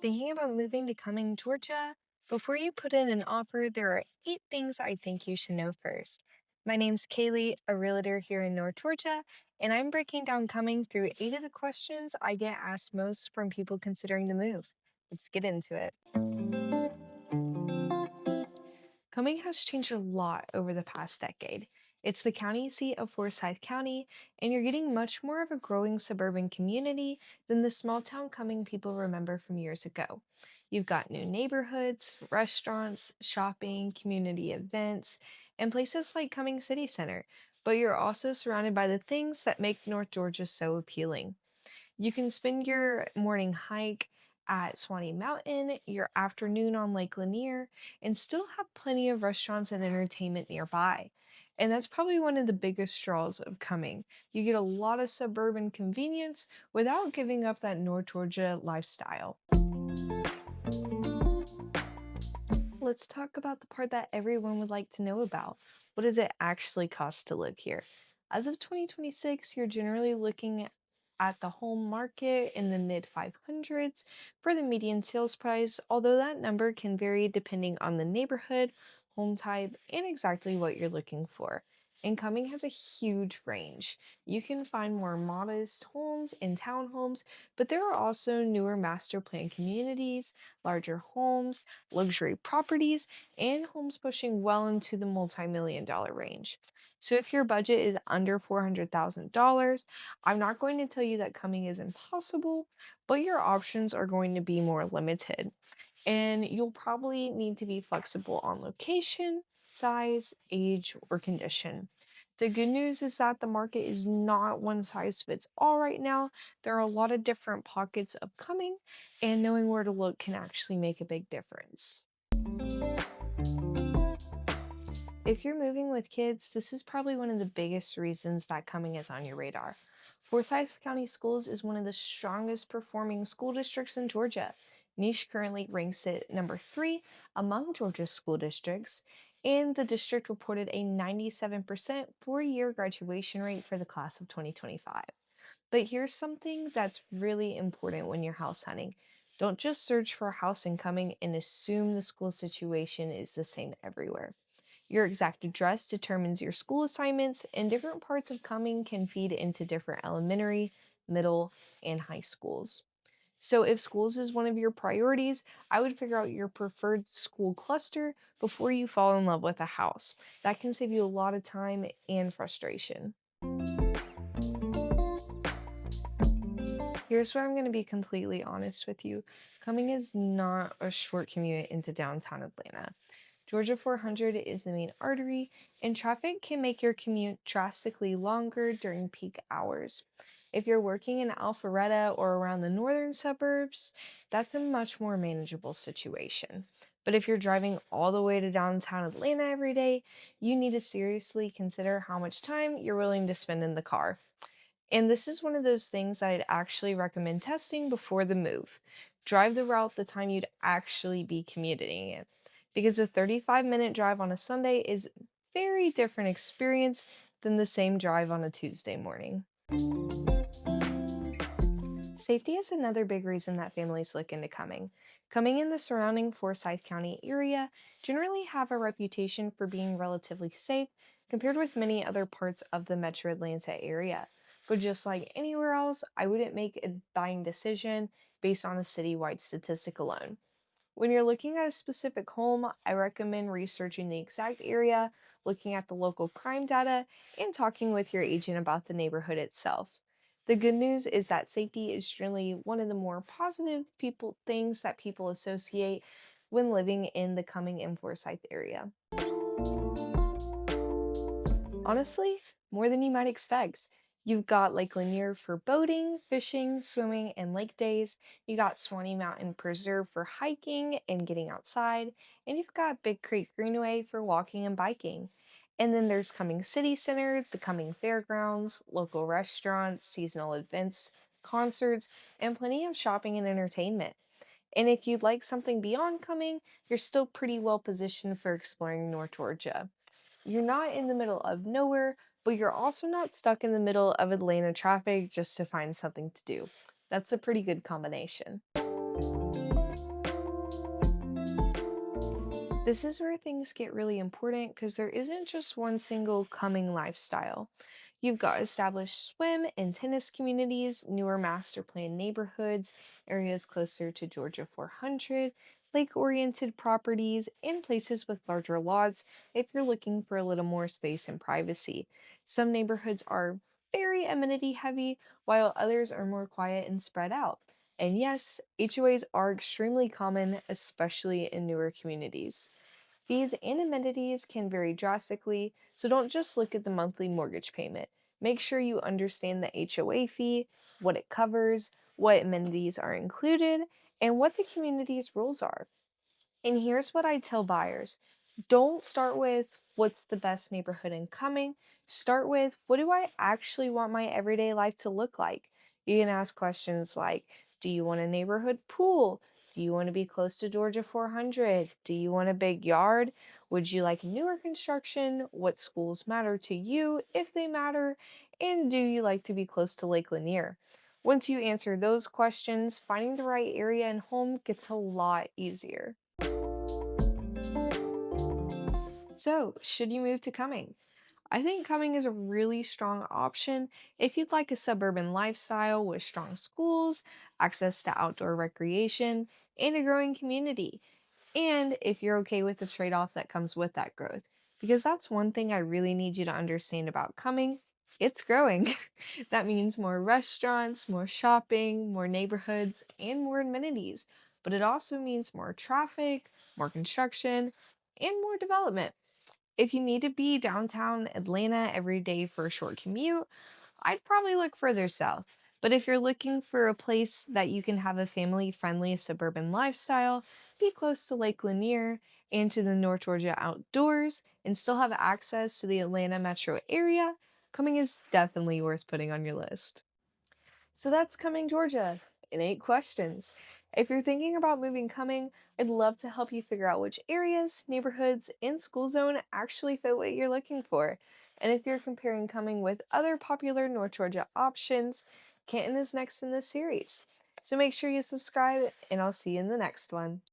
Thinking about moving to Cumming, Georgia? Before you put in an offer, there are 8 things I think you should know first. My name's Kaylee, a realtor here in North Georgia, and I'm breaking down Cumming through 8 of the questions I get asked most from people considering the move. Let's get into it. Cumming has changed a lot over the past decade. It's the county seat of Forsyth County, and you're getting much more of a growing suburban community than the small town Cumming people remember from years ago. You've got new neighborhoods, restaurants, shopping, community events, and places like Cumming City Center, but you're also surrounded by the things that make North Georgia so appealing. You can spend your morning hike at Swanee Mountain, your afternoon on Lake Lanier, and still have plenty of restaurants and entertainment nearby. And that's probably one of the biggest draws of coming. You get a lot of suburban convenience without giving up that North Georgia lifestyle. Let's talk about the part that everyone would like to know about. What does it actually cost to live here? As of 2026, you're generally looking at the home market in the mid 500s for the median sales price, although that number can vary depending on the neighborhood, home type, and exactly what you're looking for. Incoming has a huge range. You can find more modest homes and townhomes, but there are also newer master plan communities, larger homes, luxury properties, and homes pushing well into the multi-million dollar range. So if your budget is under $400,000, I'm not going to tell you that coming is impossible, but your options are going to be more limited. And you'll probably need to be flexible on location, size, age, or condition. The good news is that the market is not one size fits all right now. There are a lot of different pockets of coming, and knowing where to look can actually make a big difference. If you're moving with kids, this is probably one of the biggest reasons that coming is on your radar. Forsyth County Schools is one of the strongest performing school districts in Georgia. Niche currently ranks it number 3 among Georgia's school districts, and the district reported a 97% 4-year graduation rate for the class of 2025. But here's something that's really important when you're house hunting. Don't just search for a house incoming and assume the school situation is the same everywhere. Your exact address determines your school assignments, and different parts of Cumming can feed into different elementary, middle, and high schools. So, if schools is one of your priorities, I would figure out your preferred school cluster before you fall in love with a house. That can save you a lot of time and frustration. Here's where I'm going to be completely honest with you. Coming is not a short commute into downtown Atlanta. Georgia 400 is the main artery, and traffic can make your commute drastically longer during peak hours. If you're working in Alpharetta or around the northern suburbs, that's a much more manageable situation. But if you're driving all the way to downtown Atlanta every day, you need to seriously consider how much time you're willing to spend in the car. And this is one of those things that I'd actually recommend testing before the move. Drive the route the time you'd actually be commuting it. Because a 35-minute drive on a Sunday is very different experience than the same drive on a Tuesday morning. Safety is another big reason that families look into coming. Coming in the surrounding Forsyth County area generally have a reputation for being relatively safe compared with many other parts of the metro Atlanta area. But just like anywhere else, I wouldn't make a buying decision based on a citywide statistic alone. When you're looking at a specific home, I recommend researching the exact area, looking at the local crime data, and talking with your agent about the neighborhood itself. The good news is that safety is generally one of the more positive people things that people associate when living in the Cumming and Forsyth area. Honestly, more than you might expect. You've got Lake Lanier for boating, fishing, swimming, and lake days. You got Swanee Mountain Preserve for hiking and getting outside. And you've got Big Creek Greenway for walking and biking. And then there's Cumming City Center, the Cumming Fairgrounds, local restaurants, seasonal events, concerts, and plenty of shopping and entertainment. And if you'd like something beyond Cumming, you're still pretty well positioned for exploring North Georgia. You're not in the middle of nowhere, but you're also not stuck in the middle of Atlanta traffic just to find something to do. That's a pretty good combination. This is where things get really important because there isn't just one single Cumming lifestyle. You've got established swim and tennis communities, newer master plan neighborhoods, areas closer to Georgia 400, lake oriented properties, and places with larger lots if you're looking for a little more space and privacy. Some neighborhoods are very amenity heavy, while others are more quiet and spread out. And yes, HOAs are extremely common, especially in newer communities. Fees and amenities can vary drastically, so don't just look at the monthly mortgage payment. Make sure you understand the HOA fee, what it covers, what amenities are included, and what the community's rules are. And here's what I tell buyers: don't start with what's the best neighborhood in Cumming. Start with what do I actually want my everyday life to look like? You can ask questions like, do you want a neighborhood pool? Do you want to be close to Georgia 400? Do you want a big yard? Would you like newer construction? What schools matter to you, if they matter? And do you like to be close to Lake Lanier? Once you answer those questions, finding the right area and home gets a lot easier. So, should you move to Cumming? I think Cumming is a really strong option if you'd like a suburban lifestyle with strong schools, access to outdoor recreation, and a growing community. And if you're okay with the trade off that comes with that growth. Because that's one thing I really need you to understand about Cumming: it's growing. That means more restaurants, more shopping, more neighborhoods, and more amenities. But it also means more traffic, more construction, and more development. If you need to be downtown Atlanta every day for a short commute, I'd probably look further south. But if you're looking for a place that you can have a family friendly suburban lifestyle, be close to Lake Lanier and to the North Georgia outdoors, and still have access to the Atlanta metro area, Cumming is definitely worth putting on your list. So that's Cumming, Georgia, in 8 questions. If you're thinking about moving Cumming, I'd love to help you figure out which areas, neighborhoods, and school zone actually fit what you're looking for. And if you're comparing Cumming with other popular North Georgia options, Canton is next in this series. So make sure you subscribe, and I'll see you in the next one.